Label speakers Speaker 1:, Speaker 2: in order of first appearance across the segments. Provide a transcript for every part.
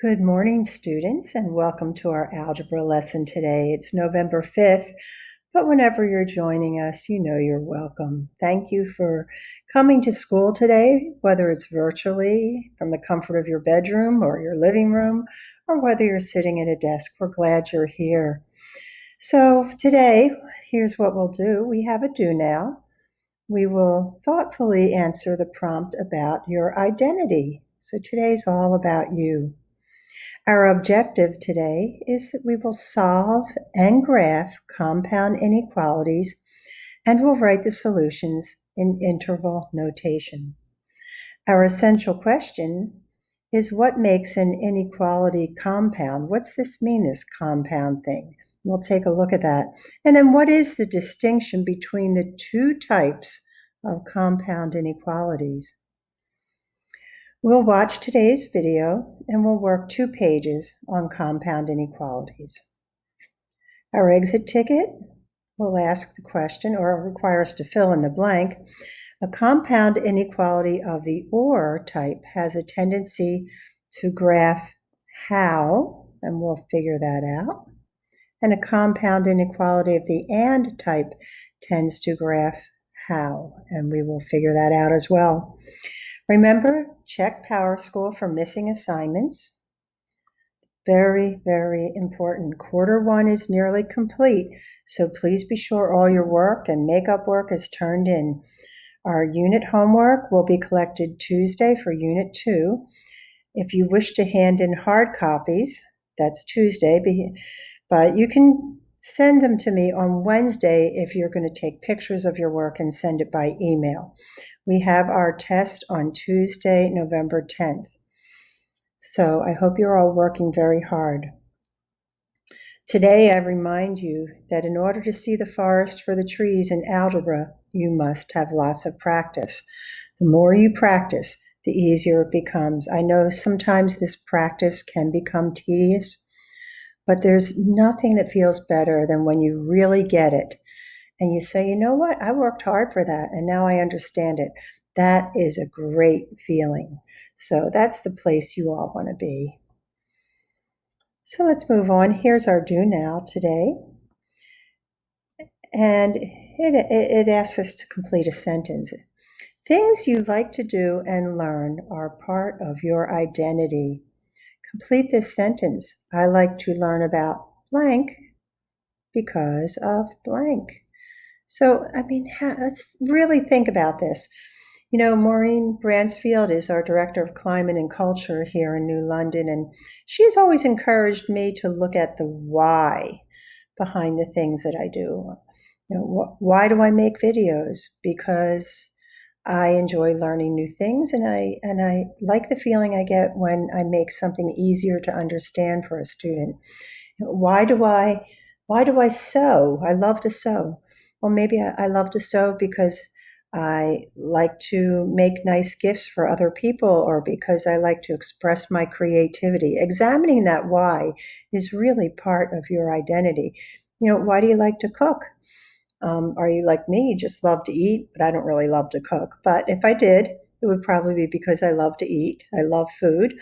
Speaker 1: Good morning, students, and welcome to our algebra lesson today. It's November 5th, but whenever you're joining us, you know you're welcome. Thank you for coming to school today, whether it's virtually from the comfort of your bedroom or your living room, or whether you're sitting at a desk. We're glad you're here. So today, here's what we'll do. We have a do now. We will thoughtfully answer the prompt about your identity. So today's all about you. Our objective today is that we will solve and graph compound inequalities, and we'll write the solutions in interval notation. Our essential question is, what makes an inequality compound? What's this mean, this compound thing? We'll take a look at that. And then what is the distinction between the two types of compound inequalities? We'll watch today's video and we'll work 2 pages on compound inequalities. Our exit ticket will ask the question, or require us to fill in the blank. A compound inequality of the OR type has a tendency to graph how, and we'll figure that out. And a compound inequality of the AND type tends to graph how, and we will figure that out as well. Remember, check PowerSchool for missing assignments. Very, very important. Quarter 1 is nearly complete, so please be sure all your work and makeup work is turned in. Our unit homework will be collected Tuesday for Unit 2. If you wish to hand in hard copies, that's Tuesday, but you can send them to me on Wednesday if you're going to take pictures of your work and send it by email. We have our test on Tuesday, November 10th. So I hope you're all working very hard. Today, I remind you that in order to see the forest for the trees in algebra, you must have lots of practice. The more you practice, the easier it becomes. I know sometimes this practice can become tedious, but there's nothing that feels better than when you really get it and you say, you know what, I worked hard for that and now I understand it. That is a great feeling. So that's the place you all want to be. So let's move on. Here's our do now today. And it asks us to complete a sentence. Things you like to do and learn are part of your identity. Complete this sentence. I like to learn about blank because of blank. So, let's really think about this. You know, Maureen Bransfield is our Director of Climate and Culture here in New London, and she's always encouraged me to look at the why behind the things that I do. You know, why do I make videos? Because I enjoy learning new things, and I like the feeling I get when I make something easier to understand for a student. You know, why do I sew? I love to sew. Well, maybe I love to sew because I like to make nice gifts for other people, or because I like to express my creativity. Examining that why is really part of your identity. You know, why do you like to cook? Are you like me? You just love to eat, but I don't really love to cook. But if I did, it would probably be because I love to eat. I love food.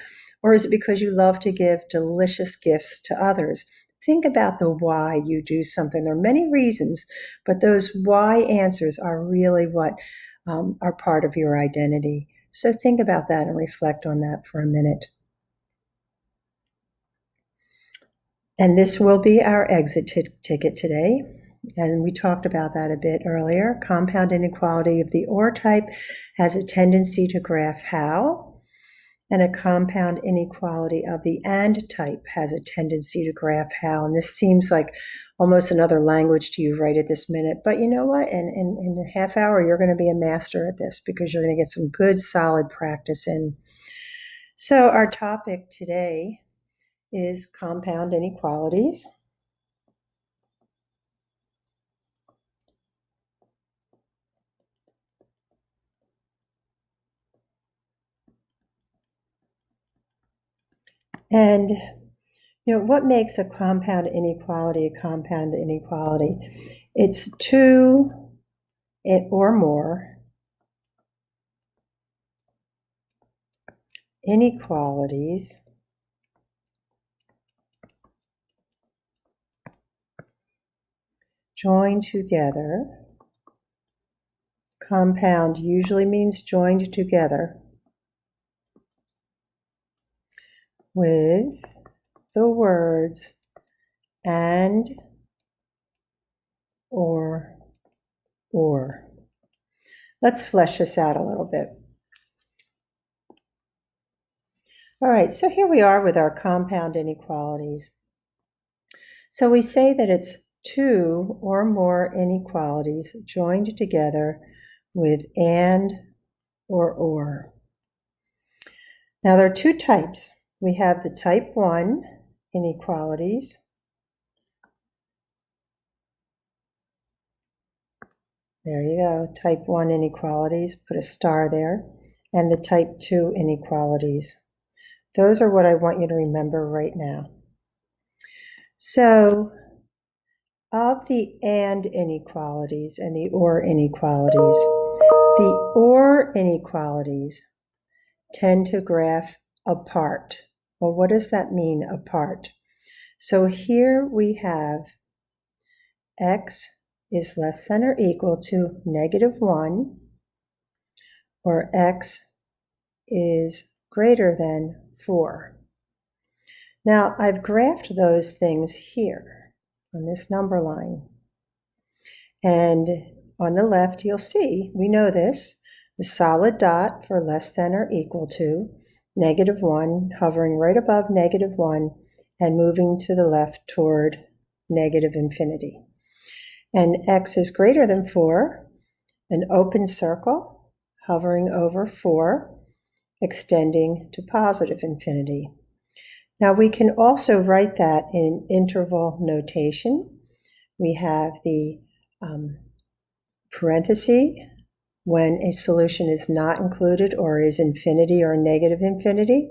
Speaker 1: Or is it because you love to give delicious gifts to others? Think about the why you do something. There are many reasons, but those why answers are really what are part of your identity. So think about that and reflect on that for a minute. And this will be our exit ticket today. And we talked about that a bit earlier. Compound inequality of the OR type has a tendency to graph how, and a compound inequality of the AND type has a tendency to graph how. And this seems like almost another language to you right at this minute. But you know what? In a half hour, you're going to be a master at this because you're going to get some good, solid practice in. So our topic today is compound inequalities. And, you know, what makes a compound inequality a compound inequality? It's two or more inequalities joined together. Compound usually means joined together with the words and, or. Let's flesh this out a little bit. All right, so here we are with our compound inequalities. So we say that it's two or more inequalities joined together with and or. Now there are two types. We have the type 1 inequalities. There you go, type 1 inequalities, put a star there, and the type 2 inequalities. Those are what I want you to remember right now. So, of the and inequalities and the or inequalities, the or inequalities tend to graph apart. Well, what does that mean, apart? So here we have x is less than or equal to -1, or x is greater than 4. Now, I've graphed those things here on this number line. And on the left, you'll see, we know this, the solid dot for less than or equal to, -1, hovering right above -1 and moving to the left toward -infinity. And x is greater than 4, an open circle, hovering over 4, extending to positive infinity. Now we can also write that in interval notation. We have the parenthesis when a solution is not included or is infinity or negative infinity.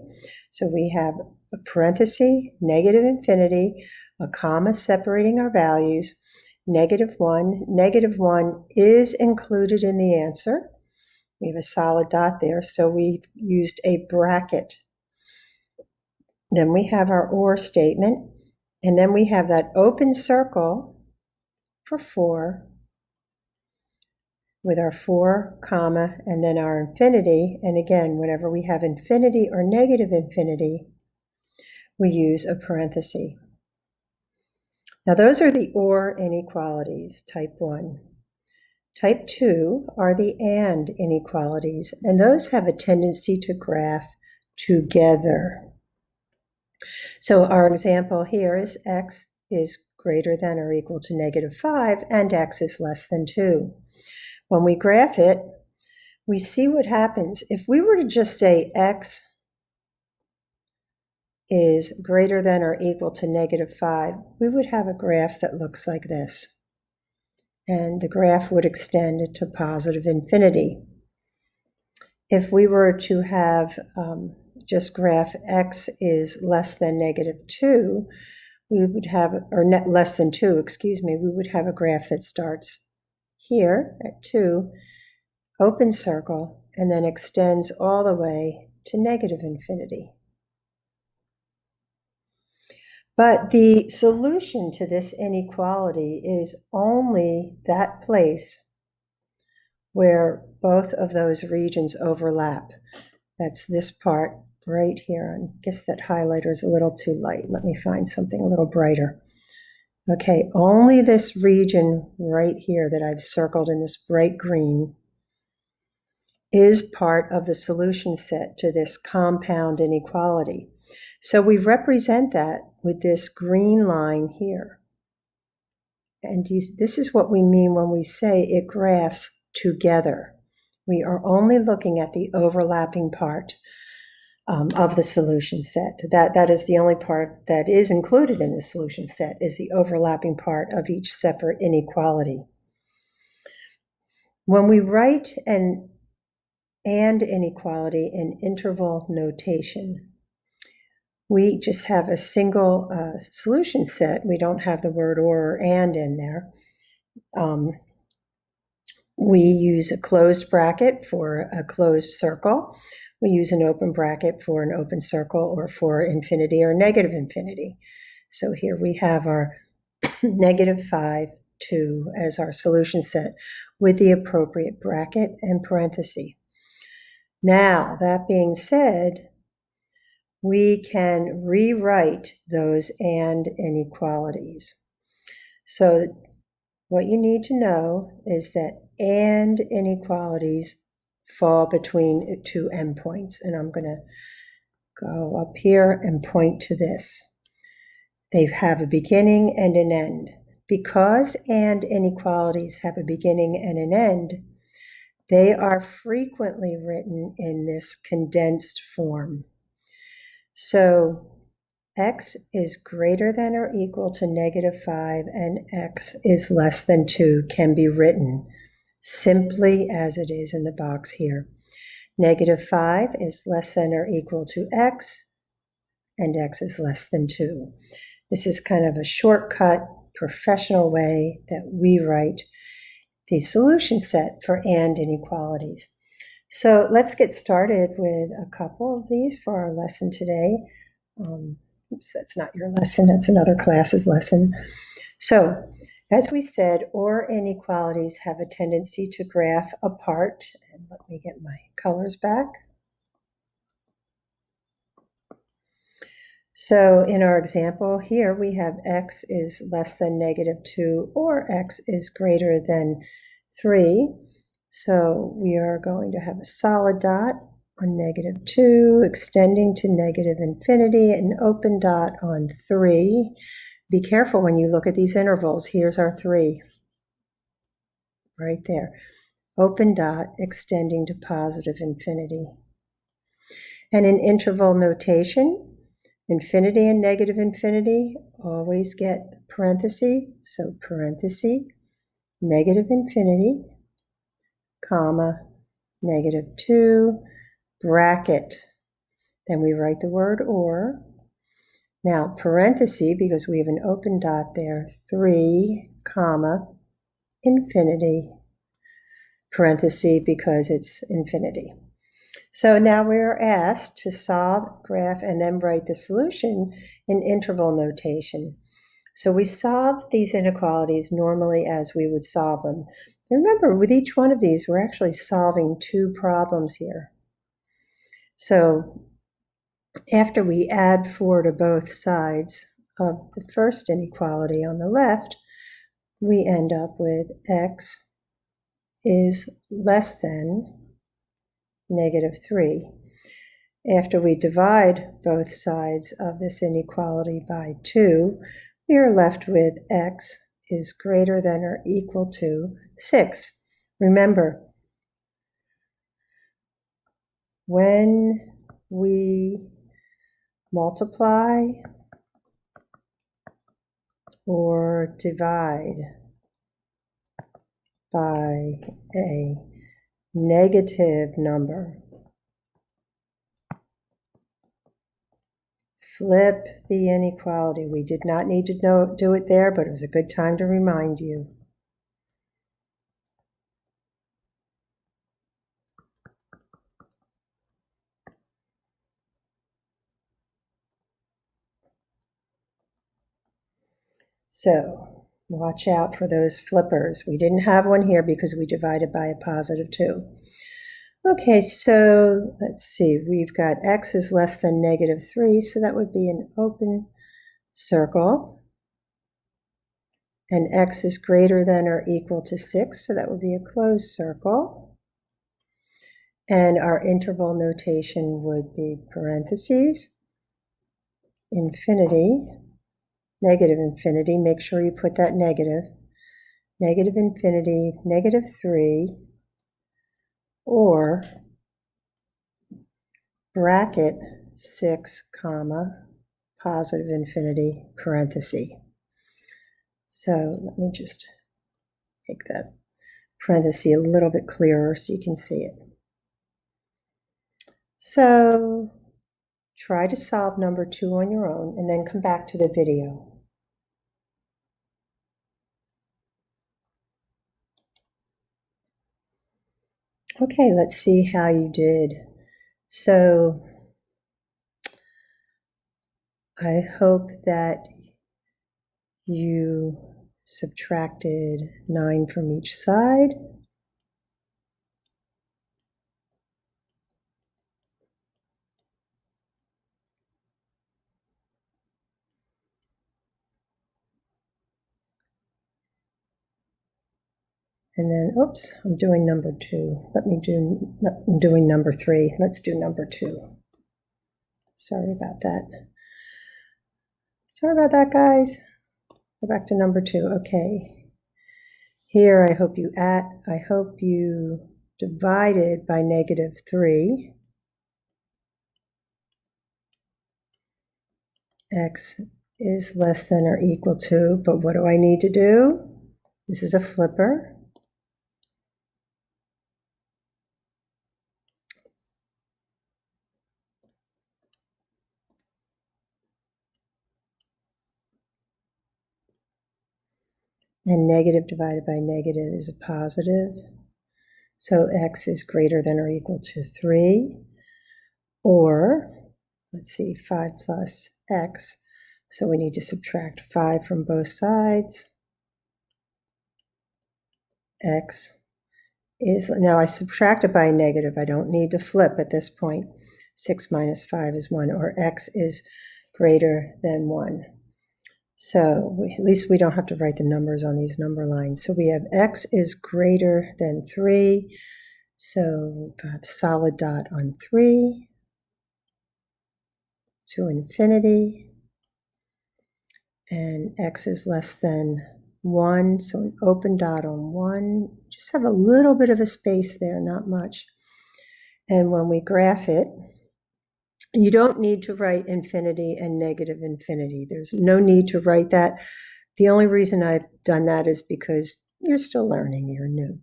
Speaker 1: So we have a parenthesis, negative infinity, a comma separating our values, -1. -1 is included in the answer. We have a solid dot there, so we've used a bracket. Then we have our or statement, and then we have that open circle for 4 with our 4, comma, and then our infinity. And again, whenever we have infinity or negative infinity, we use a parenthesis. Now those are the or inequalities, type 1. Type 2 are the and inequalities, and those have a tendency to graph together. So our example here is x is greater than or equal to -5, and x is less than 2. When we graph it, we see what happens. If we were to just say x is greater than or equal to -5, we would have a graph that looks like this. And the graph would extend to positive infinity. If we were to have just graph x is less than -2, we would have, or less than 2, excuse me, we would have a graph that starts here at 2, open circle, and then extends all the way to negative infinity. But the solution to this inequality is only that place where both of those regions overlap. That's this part right here. I guess that highlighter is a little too light. Let me find something a little brighter. Okay, only this region right here that I've circled in this bright green is part of the solution set to this compound inequality. So we represent that with this green line here. And this is what we mean when we say it graphs together. We are only looking at the overlapping part of the solution set. That is the only part that is included in the solution set, is the overlapping part of each separate inequality. When we write an and inequality in interval notation, we just have a single solution set. We don't have the word or and in there. We use a closed bracket for a closed circle. We use an open bracket for an open circle, or for infinity or negative infinity. So here we have our -5 2 as our solution set with the appropriate bracket and parenthesis. Now, that being said, we can rewrite those and inequalities. So what you need to know is that and inequalities fall between 2 endpoints. And I'm going to go up here and point to this. They have a beginning and an end. Because and inequalities have a beginning and an end, they are frequently written in this condensed form. So x is greater than or equal to -5 and x is less than 2 can be written simply as it is in the box here. -5 is less than or equal to x, and x is less than 2. This is kind of a shortcut, professional way that we write the solution set for and inequalities. So let's get started with a couple of these for our lesson today. Oops, that's not your lesson, that's another class's lesson. So, as we said, or inequalities have a tendency to graph apart. And let me get my colors back. So in our example here, we have x is less than -2 or x is greater than 3. So we are going to have a solid dot on -2, extending to -infinity, an open dot on 3. Be careful when you look at these intervals. Here's our 3, right there. Open dot extending to +infinity. And in interval notation, infinity and -infinity always get parentheses. So parenthesis, -infinity, comma, -2, bracket. Then we write the word or. Now parenthesis, because we have an open dot there, 3, comma, infinity, parenthesis because it's infinity. So now we are asked to solve, graph, and then write the solution in interval notation. So we solve these inequalities normally as we would solve them. Remember, with each one of these, we're actually solving 2 problems here. So after we add 4 to both sides of the first inequality on the left, we end up with x is less than -3. After we divide both sides of this inequality by 2, we are left with x is greater than or equal to 6. Remember, when we multiply or divide by a negative number, flip the inequality. We did not need to do it there, but it was a good time to remind you. So watch out for those flippers. We didn't have one here because we divided by a +2. Okay, so let's see. We've got x is less than -3, so that would be an open circle. And x is greater than or equal to 6, so that would be a closed circle. And our interval notation would be parentheses, infinity, -infinity, make sure you put that negative, -infinity, -3, or bracket 6, comma, +infinity, parenthesis. So let me just make that parenthesis a little bit clearer so you can see it. So try to solve number 2 on your own and then come back to the video. Okay, let's see how you did. So I hope that you subtracted 9 from each side. And then, oops, I'm doing number 2. I'm doing number 3. Let's do number 2. Sorry about that. Sorry about that, guys. Go back to number 2. Okay. Here, I hope you divided by -3. X is less than or equal to, but what do I need to do? This is a flipper. And negative divided by negative is a positive. So x is greater than or equal to 3. Or, let's see, 5 plus x. So we need to subtract 5 from both sides. X is, now I subtracted by a negative. I don't need to flip at this point. 6 minus 5 is 1, or x is greater than 1. So at least we don't have to write the numbers on these number lines. So we have x is greater than 3. So we have solid dot on 3 to infinity. And x is less than 1. So an open dot on 1. Just have a little bit of a space there, not much. And when we graph it, you don't need to write infinity and negative infinity. There's no need to write that. The only reason I've done that is because you're still learning, you're new.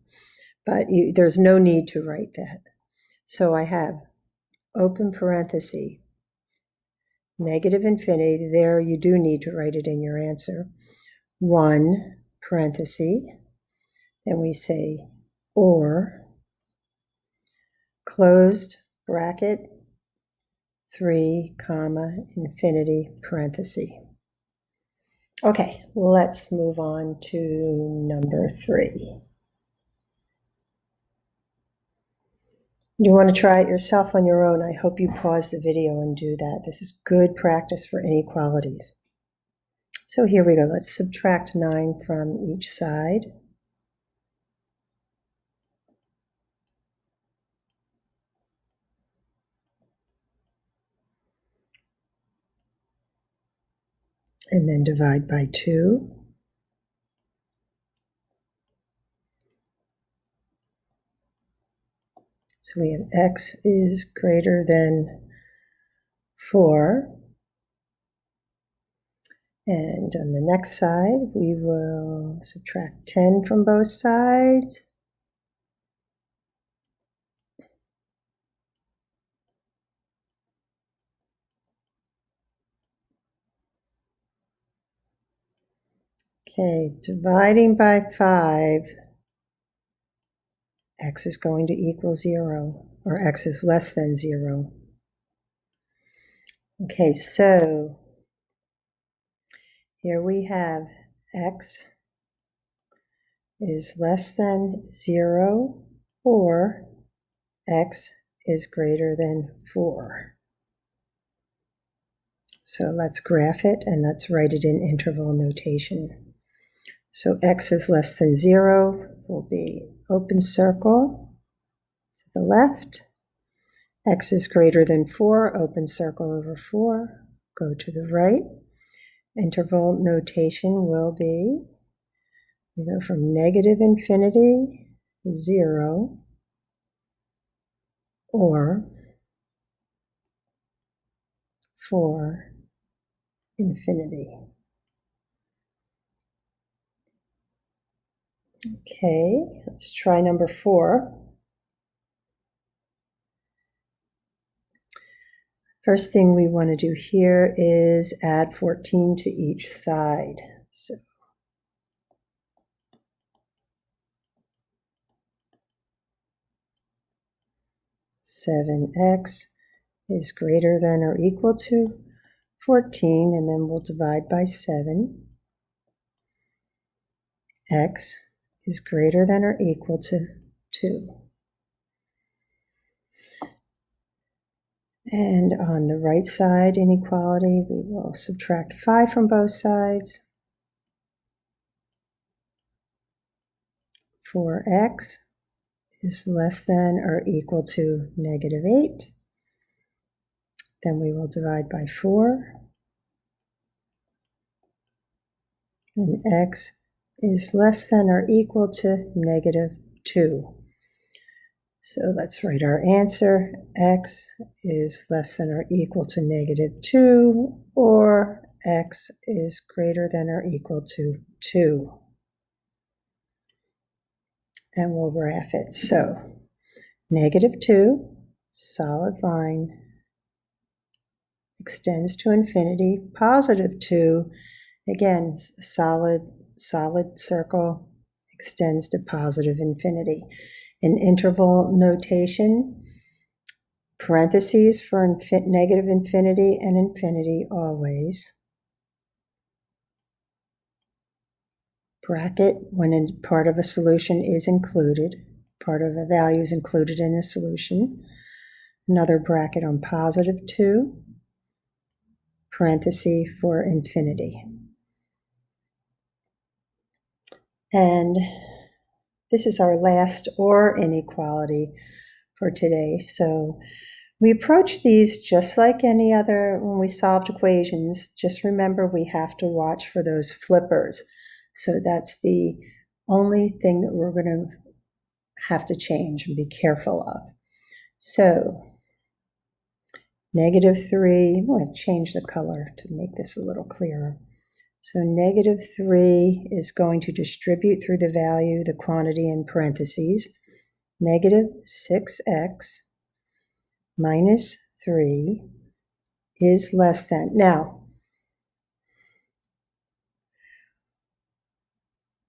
Speaker 1: But there's no need to write that. So I have open parenthesis, negative infinity. There you do need to write it in your answer. 1 parenthesis. Then we say or closed bracket 3 comma infinity parenthesis. Okay, let's move on to number 3. You want to try it yourself on your own. I hope you pause the video and do that. This is good practice for inequalities. So here we go. Let's subtract 9 from each side. And then divide by 2. So we have x is greater than 4. And on the next side, we will subtract 10 from both sides. Okay, dividing by 5, x is going to equal 0, or x is less than 0. Okay, so here we have x is less than 0, or x is greater than 4. So let's graph it, and let's write it in interval notation. So x is less than 0 will be open circle to the left. X is greater than 4, open circle over 4, go to the right. Interval notation will be, we go from negative infinity, 0, or 4, infinity. Okay, let's try number 4. First thing we want to do here is add 14 to each side. So 7x is greater than or equal to 14, and then we'll divide by 7. x is greater than or equal to 2. And on the right side inequality, we will subtract 5 from both sides. For x is less than or equal to negative 8. Then we will divide by 4. And x is less than or equal to negative 2. So let's write our answer. X is less than or equal to negative 2, or x is greater than or equal to 2. And we'll graph it. So negative 2, solid line, extends to infinity. Positive 2, again, solid circle, extends to positive infinity. In interval notation, parentheses for negative infinity and infinity always. Bracket when part of a solution is included, part of a value is included in a solution. Another bracket on positive 2, parenthesis for infinity. And this is our last or inequality for today. So we approach these just like any other when we solved equations. Just remember we have to watch for those flippers. So that's the only thing that we're going to have to change and be careful of. So negative 3, I'm going to change the color to make this a little clearer. So negative 3 is going to distribute through the value, the quantity in parentheses. Negative 6x minus 3 is less than. Now,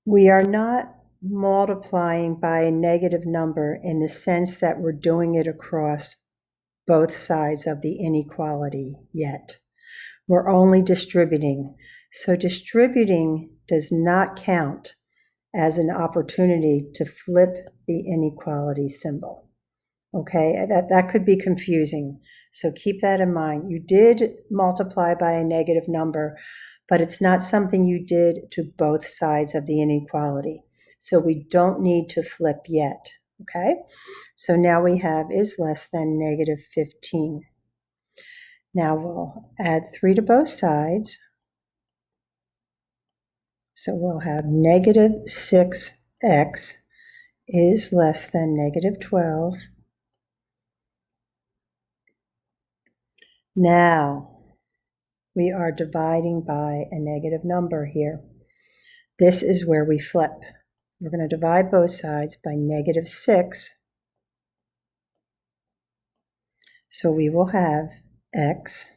Speaker 1: we are not multiplying by a negative number in the sense that we're doing it across both sides of the inequality yet. We're only distributing. So distributing does not count as an opportunity to flip the inequality symbol. Okay, that could be confusing. So keep that in mind. You did multiply by a negative number, but it's not something you did to both sides of the inequality. So we don't need to flip yet. Okay, so now we have is less than negative 15. Now we'll add 3 to both sides. So we'll have negative 6x is less than negative 12. Now we are dividing by a negative number here. This is where we flip. We're going to divide both sides by negative 6. So we will have x,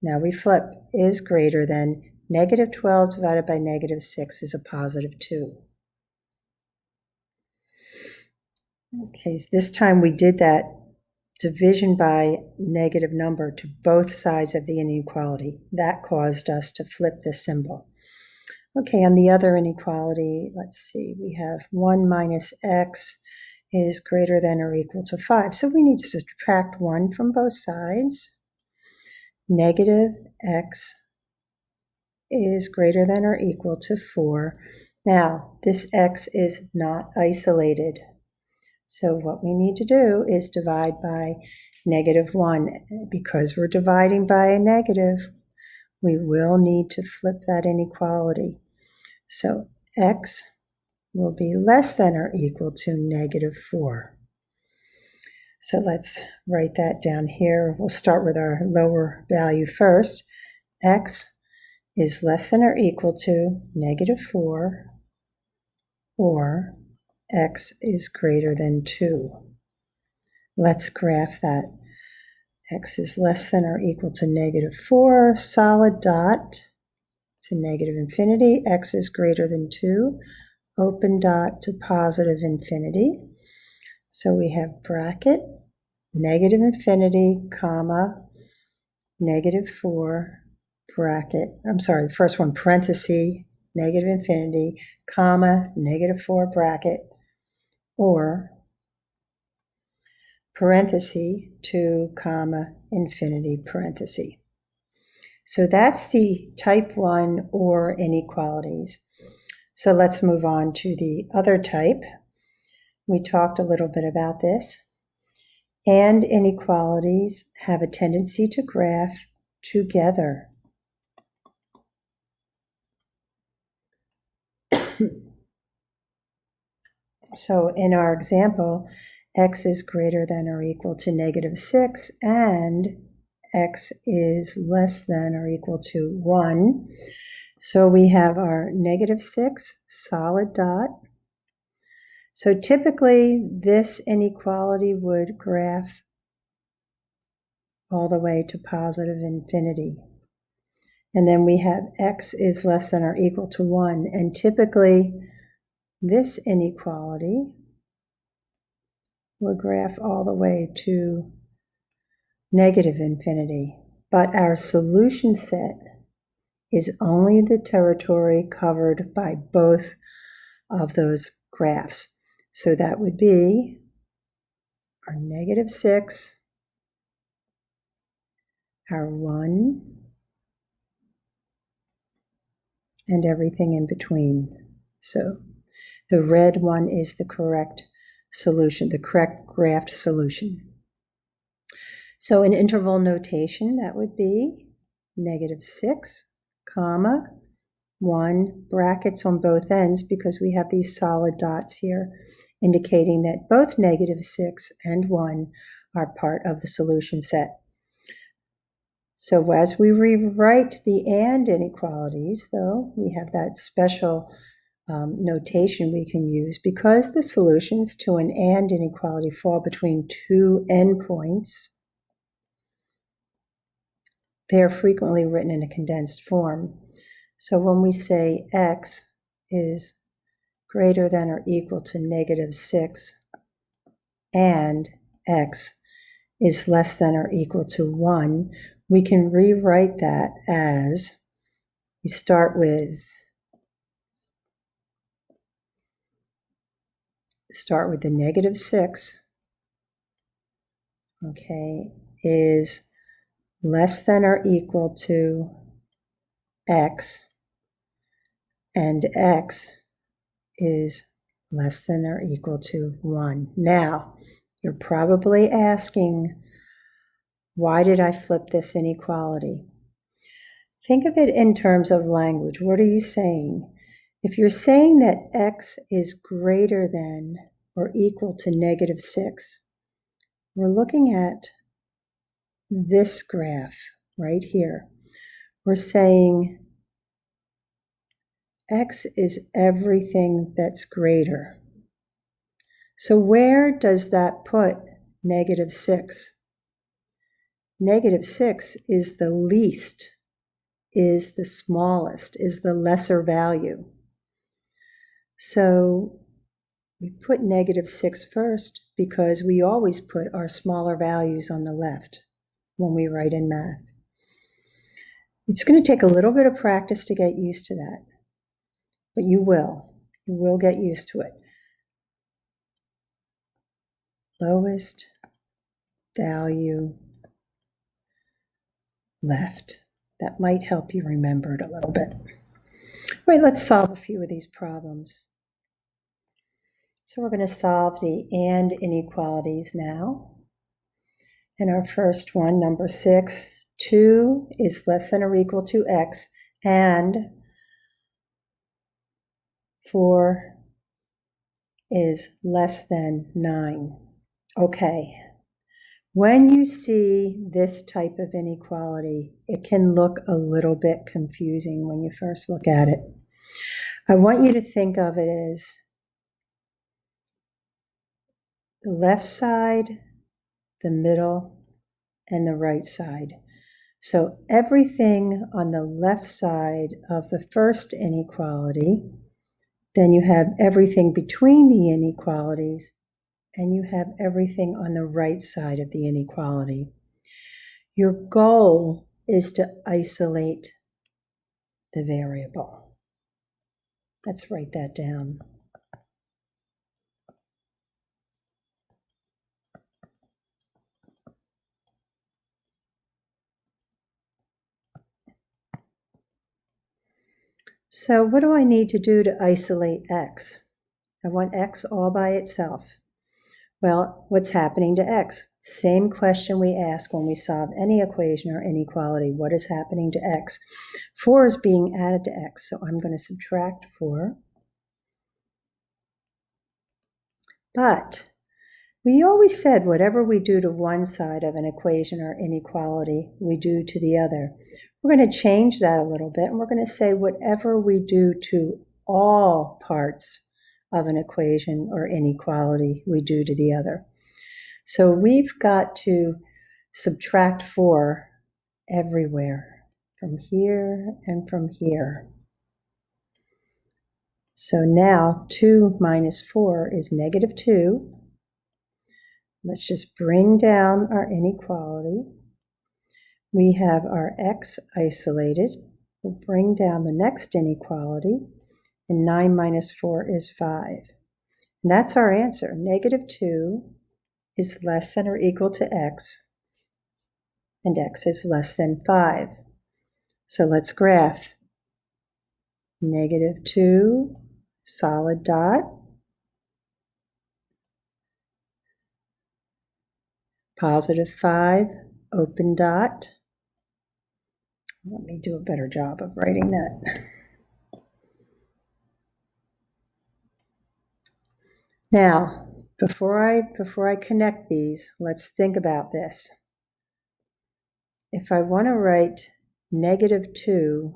Speaker 1: now we flip, is greater than negative 12 divided by negative 6 is a positive 2. Okay, so this time we did that division by negative number to both sides of the inequality. That caused us to flip the symbol. Okay, on the other inequality, let's see, we have 1 minus x is greater than or equal to 5. So we need to subtract 1 from both sides. Negative x is greater than or equal to 4. Now, this x is not isolated. So what we need to do is divide by negative 1. Because we're dividing by a negative, we will need to flip that inequality. So x will be less than or equal to negative 4. So let's write that down here. We'll start with our lower value first. X is less than or equal to negative 4, or x is greater than 2. Let's graph that. X is less than or equal to negative 4, solid dot to negative infinity. X is greater than 2, open dot to positive infinity. So we have bracket, negative infinity, comma, negative 4, bracket, I'm sorry, the first one, parenthesis, negative infinity, comma, -4 bracket, or parenthesis 2, comma, infinity parenthesis. So that's the type 1 or inequalities. So let's move on to the other type. We talked a little bit about this. And inequalities have a tendency to graph together. So in our example, x is greater than or equal to -6 and x is less than or equal to 1. So we have our -6 solid dot. So typically this inequality would graph all the way to positive infinity. And then we have x is less than or equal to 1. And typically this inequality will graph all the way to negative infinity. But our solution set is only the territory covered by both of those graphs. So that would be our -6, our 1, and everything in between. So the red one is the correct solution, the correct graphed solution. So in interval notation, that would be -6, comma, 1, brackets on both ends because we have these solid dots here indicating that both -6 and 1 are part of the solution set. So as we rewrite the and inequalities, though, we have that special notation we can use because the solutions to an and inequality fall between two endpoints. They are frequently written in a condensed form. So when we say x is greater than or equal to -6 and x is less than or equal to 1, we can rewrite that as we start with the -6, okay, is less than or equal to x, and x is less than or equal to 1. Now, you're probably asking, why did I flip this inequality? Think of it in terms of language. What are you saying? If you're saying that x is greater than or equal to -6, we're looking at this graph right here. We're saying x is everything that's greater. So where does that put -6? -6 is the least, is the smallest, is the lesser value. So we put -6 first because we always put our smaller values on the left when we write in math. It's going to take a little bit of practice to get used to that, but you will. You will get used to it. Lowest value left. That might help you remember it a little bit. All right, let's solve a few of these problems. So we're going to solve the and inequalities now. And our first one, number 6, 2 is less than or equal to x, and 4 is less than 9. Okay. When you see this type of inequality, it can look a little bit confusing when you first look at it. I want you to think of it as the left side, the middle, and the right side. So everything on the left side of the first inequality, then you have everything between the inequalities, and you have everything on the right side of the inequality. Your goal is to isolate the variable. Let's write that down. So what do I need to do to isolate x? I want x all by itself. Well, what's happening to x? Same question we ask when we solve any equation or inequality. What is happening to x? 4 is being added to x, so I'm going to subtract 4. But we always said whatever we do to one side of an equation or inequality, we do to the other. We're going to change that a little bit, and we're going to say whatever we do to all parts of an equation or inequality, we do to the other. So we've got to subtract 4 everywhere, from here and from here. So now 2 minus 4 is negative 2. Let's just bring down our inequality. We have our x isolated. We'll bring down the next inequality, and 9 minus 4 is 5. And that's our answer. Negative 2 is less than or equal to x, and x is less than 5. So let's graph. Negative 2, solid dot. Positive 5, open dot. Let me do a better job of writing that. Now, before I connect these, let's think about this. If I want to write negative 2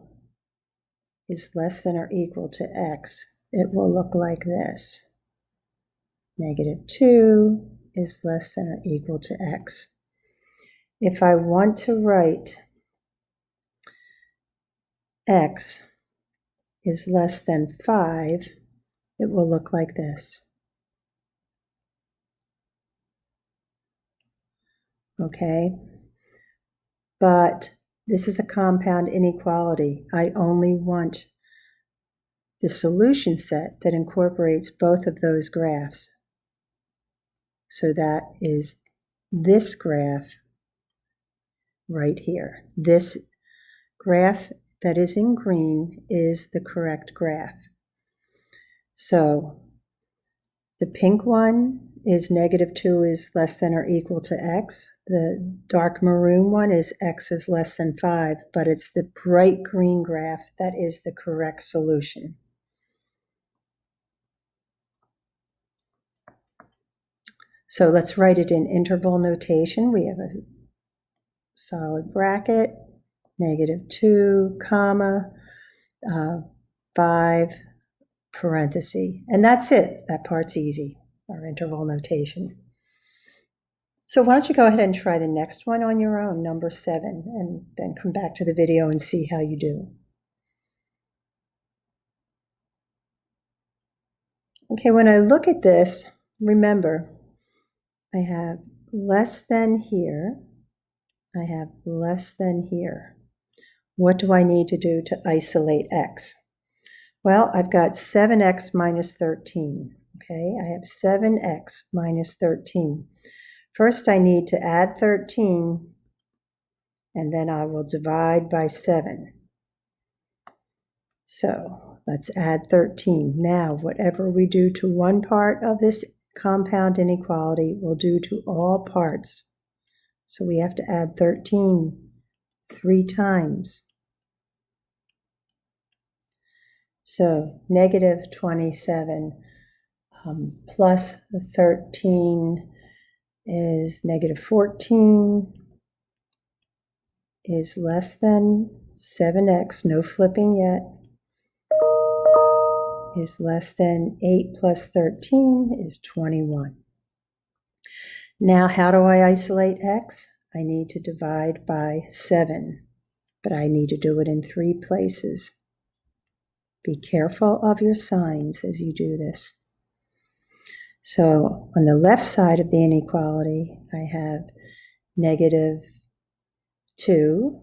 Speaker 1: is less than or equal to x, it will look like this. Negative 2 is less than or equal to x. If I want to write x is less than 5, it will look like this. Okay? But this is a compound inequality. I only want the solution set that incorporates both of those graphs. So that is this graph right here. This graph that is in green is the correct graph. So the pink one is negative 2 is less than or equal to x. The dark maroon one is x is less than 5, but it's the bright green graph that is the correct solution. So let's write it in interval notation. We have a solid bracket, negative 2, comma, 5, parenthesis. And that's it. That part's easy, our interval notation. So why don't you go ahead and try the next one on your own, number 7, and then come back to the video and see how you do. Okay, when I look at this, remember, I have less than here. I have less than here. What do I need to do to isolate x? Well, I've got 7x minus 13. Okay, I have 7x minus 13. First, I need to add 13, and then I will divide by 7. So let's add 13. Now, whatever we do to one part of this compound inequality, we'll do to all parts. So we have to add 13 3 times. So negative 27 plus 13 is negative 14 is less than 7x, no flipping yet, is less than 8 plus 13 is 21. Now, how do I isolate x? I need to divide by 7, but I need to do it in 3 places. Be careful of your signs as you do this. So on the left side of the inequality, I have negative 2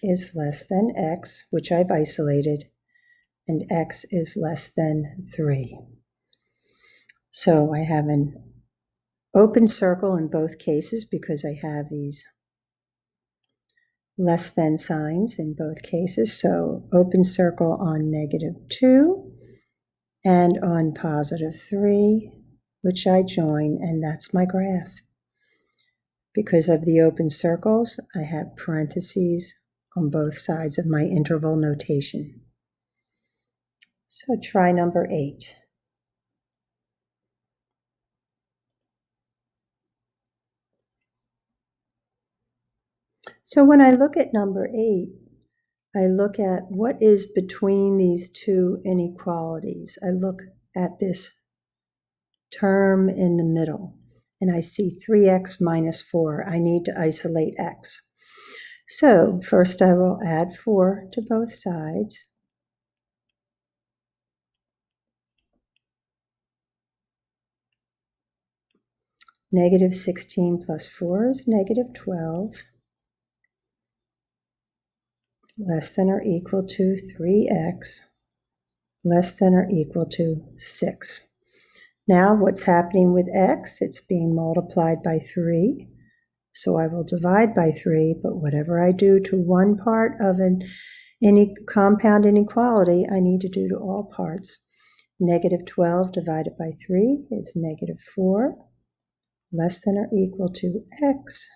Speaker 1: is less than x, which I've isolated, and x is less than 3. So I have an open circle in both cases because I have these less than signs in both cases. So open circle on -2 and on +3, which I join, and that's my graph. Because of the open circles, I have parentheses on both sides of my interval notation. So try number 8. So when I look at number 8, I look at what is between these two inequalities. I look at this term in the middle, and I see 3x minus 4. I need to isolate x. So first I will add 4 to both sides. -16 plus 4 is -12, less than or equal to 3x, less than or equal to 6. Now what's happening with x? It's being multiplied by 3. So I will divide by 3, but whatever I do to one part of any compound inequality, I need to do to all parts. -12 divided by 3 is -4, less than or equal to x,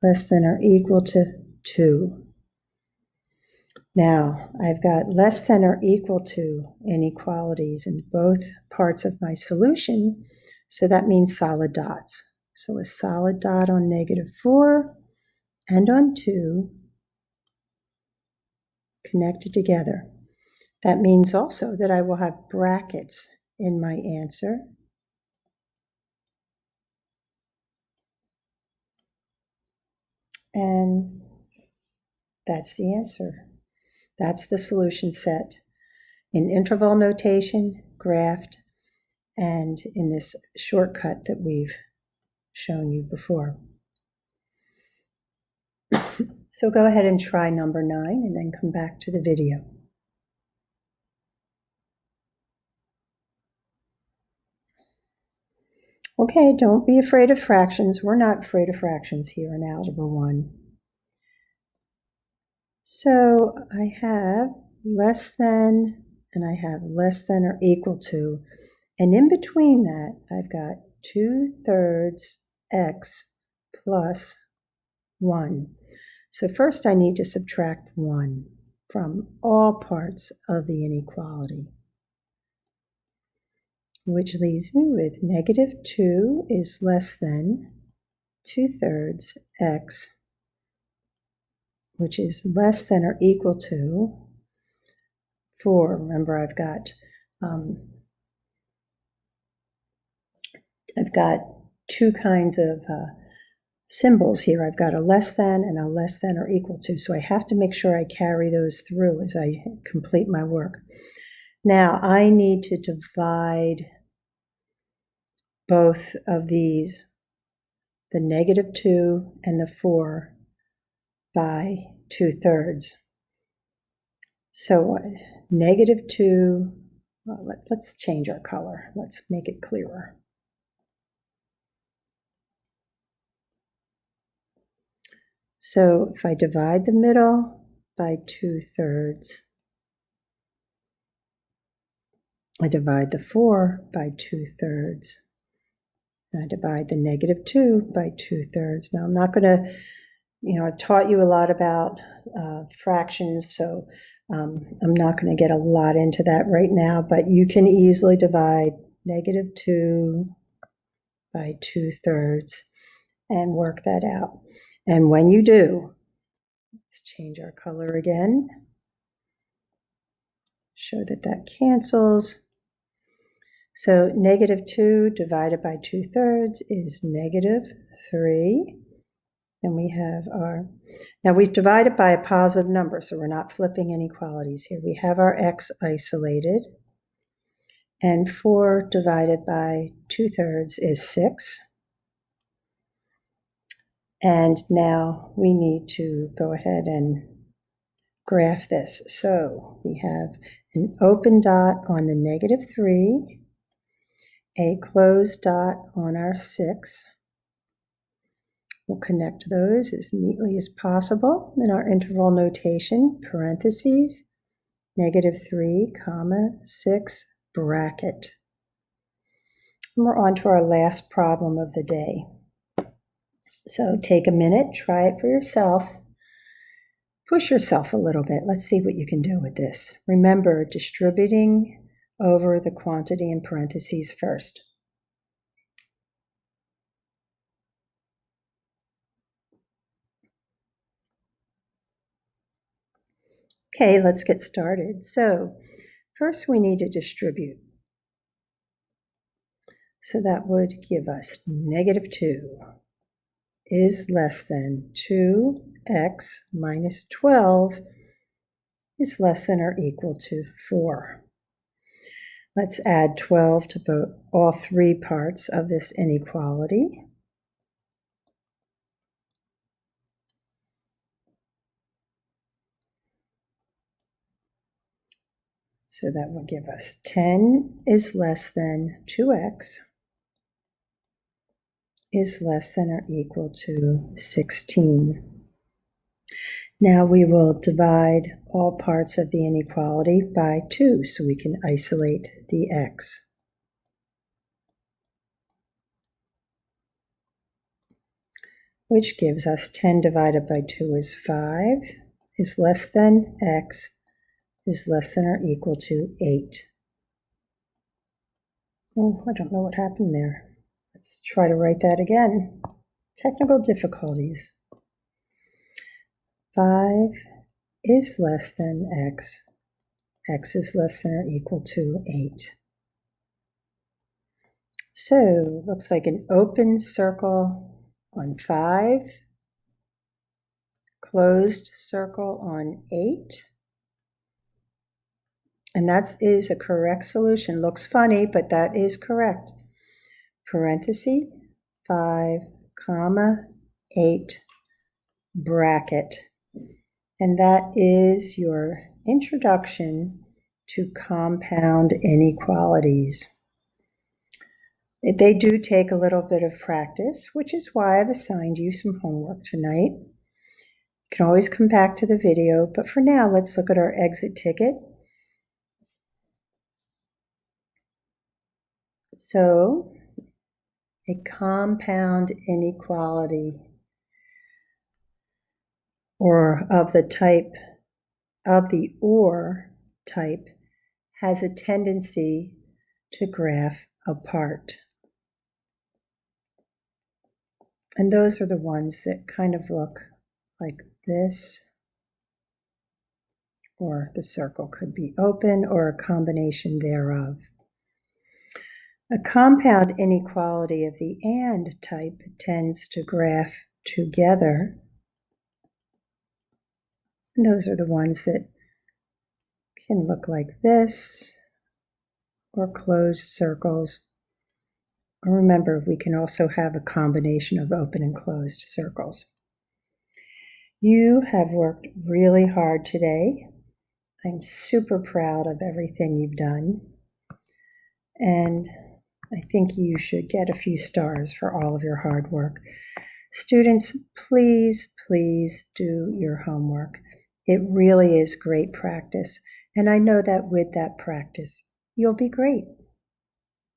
Speaker 1: less than or equal to 2. Now, I've got less than or equal to inequalities in both parts of my solution, so that means solid dots. So a solid dot on -4 and on 2 connected together. That means also that I will have brackets in my answer. And that's the answer. That's the solution set in interval notation, graphed, and in this shortcut that we've shown you before. So go ahead and try number 9 and then come back to the video. Okay, don't be afraid of fractions. We're not afraid of fractions here in Algebra 1. So I have less than, and I have less than or equal to, and in between that, I've got 2/3 x plus 1. So first I need to subtract 1 from all parts of the inequality, which leaves me with -2 is less than 2/3 x, which is less than or equal to 4. Remember, I've got two kinds of symbols here. I've got a less than and a less than or equal to, so I have to make sure I carry those through as I complete my work. Now I need to divide both of these, the -2 and the 4, by 2/3. So -2, well, let's change our color. Let's make it clearer. So if I divide the middle by 2/3, I divide the 4 by 2/3, and I divide the -2 by 2/3. Now I'm not going to, I've taught you a lot about fractions, so I'm not going to get a lot into that right now, but you can easily divide -2 by 2/3 and work that out. And when you do, let's change our color again. Show that that cancels. So -2 divided by 2/3 is -3. And we have now we've divided by a positive number, so we're not flipping inequalities here. We have our x isolated. And 4 divided by 2/3 is 6. And now we need to go ahead and graph this. So we have an open dot on the -3, a closed dot on our 6. We'll connect those as neatly as possible in our interval notation, parentheses, -3, comma, 6, bracket. And we're on to our last problem of the day. So take a minute, try it for yourself. Push yourself a little bit. Let's see what you can do with this. Remember, distributing over the quantity in parentheses first. Okay, let's get started. So first we need to distribute. So that would give us -2 is less than 2x minus 12 is less than or equal to 4. Let's add 12 to all three parts of this inequality. So that will give us 10 is less than 2x is less than or equal to 16. Now we will divide all parts of the inequality by 2 so we can isolate the x. Which gives us 10 divided by 2 is 5, is less than x, is less than or equal to 8. Oh, I don't know what happened there. Let's try to write that again. Technical difficulties. 5 is less than x. X is less than or equal to 8. So, looks like an open circle on 5, closed circle on 8. And that is a correct solution. Looks funny, but that is correct. Parenthesis, 5, comma, 8, bracket. And that is your introduction to compound inequalities. They do take a little bit of practice, which is why I've assigned you some homework tonight. You can always come back to the video, but for now, let's look at our exit ticket. So, a compound inequality, or of the type, of the or type, has a tendency to graph apart. And those are the ones that kind of look like this, or the circle could be open, or a combination thereof. A compound inequality of the and type tends to graph together. And those are the ones that can look like this, or closed circles. Remember, we can also have a combination of open and closed circles. You have worked really hard today. I'm super proud of everything you've done. And I think you should get a few stars for all of your hard work. Students, please, please do your homework. It really is great practice. And I know that with that practice, you'll be great.